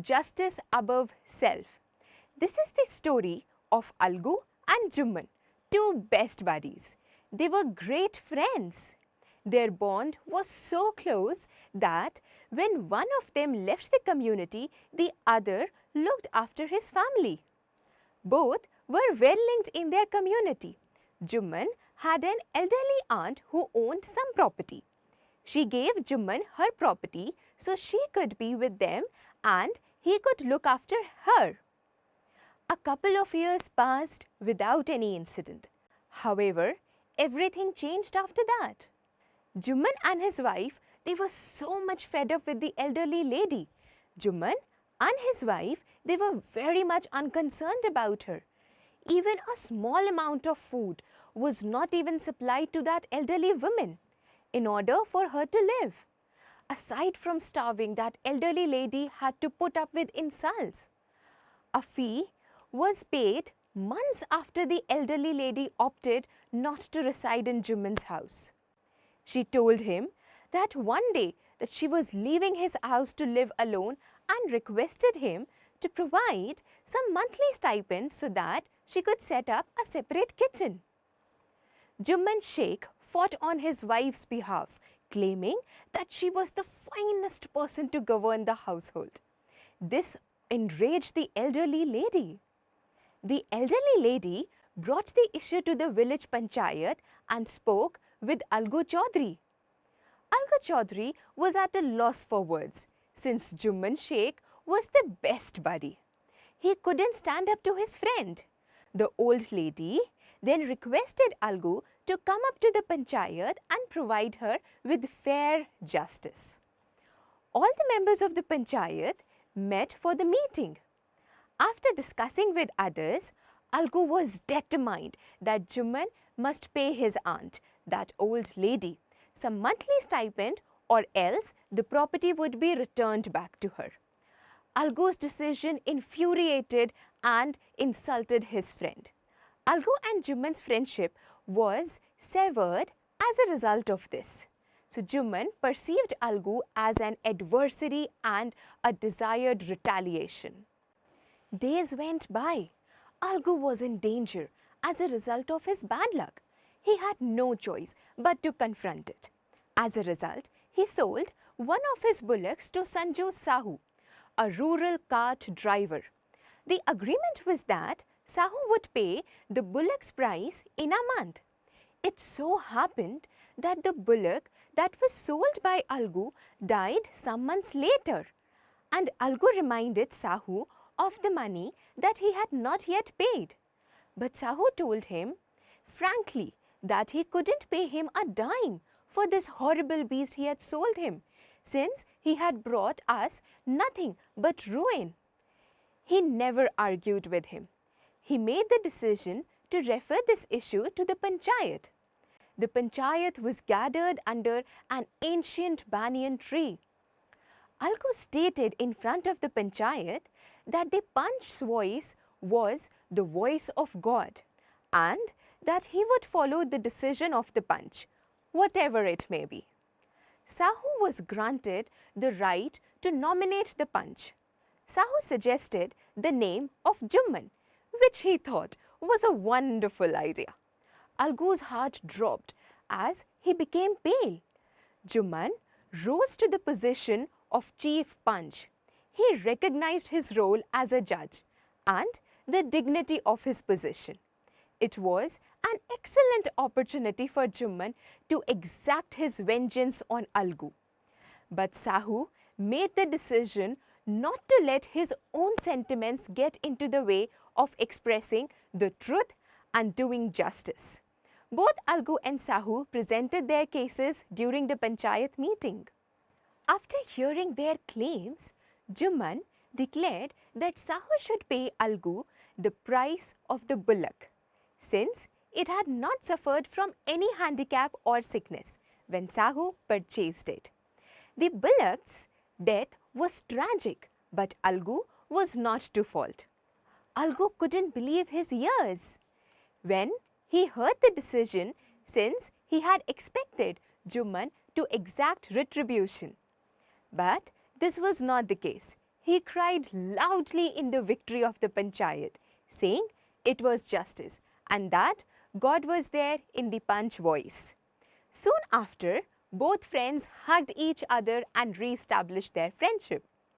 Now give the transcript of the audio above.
Justice Above Self. This is the story of Algu and Jumman, two best buddies. They were great friends. Their bond was so close that when one of them left the community, the other looked after his family. Both were well linked in their community. Jumman had an elderly aunt who owned some property. She gave Jumman her property so she could be with them and he could look after her. A couple of years passed without any incident. However, everything changed after that. Jumman and his wife, they were so much fed up with the elderly lady. Jumman and his wife, they were very much unconcerned about her. Even a small amount of food was not even supplied to that elderly woman in order for her to live. Aside from starving, that elderly lady had to put up with insults. A fee was paid months after the elderly lady opted not to reside in Jumman's house. She told him that one day that she was leaving his house to live alone and requested him to provide some monthly stipend so that she could set up a separate kitchen. Jumman Sheikh fought on his wife's behalf, claiming that she was the finest person to govern the household. This enraged the elderly lady. The elderly lady brought the issue to the village panchayat and spoke with Algu Chaudhary. Algu Chaudhary was at a loss for words since Jumman Sheikh was the best buddy. He couldn't stand up to his friend. The old lady then requested Algu to come up to the panchayat and provide her with fair justice. All the members of the panchayat met for the meeting. After discussing with others, Algu was determined that Jumman must pay his aunt, that old lady, some monthly stipend or else the property would be returned back to her. Algu's decision infuriated and insulted his friend. Algu and Jumman's friendship was severed as a result of this. So Jumman perceived Algu as an adversary and a desired retaliation. Days went by. Algu was in danger as a result of his bad luck. He had no choice but to confront it. As a result, he sold one of his bullocks to Sanju Sahu, a rural cart driver. The agreement was that Sahu would pay the bullock's price in a month. It so happened that the bullock that was sold by Algu died some months later, and Algu reminded Sahu of the money that he had not yet paid. But Sahu told him frankly that he couldn't pay him a dime for this horrible beast he had sold him, since he had brought us nothing but ruin. He never argued with him. He made the decision to refer this issue to the panchayat. The panchayat was gathered under an ancient banyan tree. Algu stated in front of the panchayat that the Panch's voice was the voice of God and that he would follow the decision of the Panch, whatever it may be. Sahu was granted the right to nominate the Panch. Sahu suggested the name of Jumman, which he thought was a wonderful idea. Algu's heart dropped as he became pale. Jumman rose to the position of chief Panch. He recognized his role as a judge and the dignity of his position. It was an excellent opportunity for Jumman to exact his vengeance on Algu. But Sahu made the decision not to let his own sentiments get into the way of expressing the truth and doing justice. Both Algu and Sahu presented their cases during the panchayat meeting. After hearing their claims, Jumman declared that Sahu should pay Algu the price of the bullock, since it had not suffered from any handicap or sickness when Sahu purchased it. The bullock's death was tragic, but Algu was not to fault. Algu couldn't believe his ears when he heard the decision, since he had expected Jumman to exact retribution. But this was not the case. He cried loudly in the victory of the Panchayat, saying it was justice and that God was there in the Panch voice. Soon after, both friends hugged each other and re-established their friendship.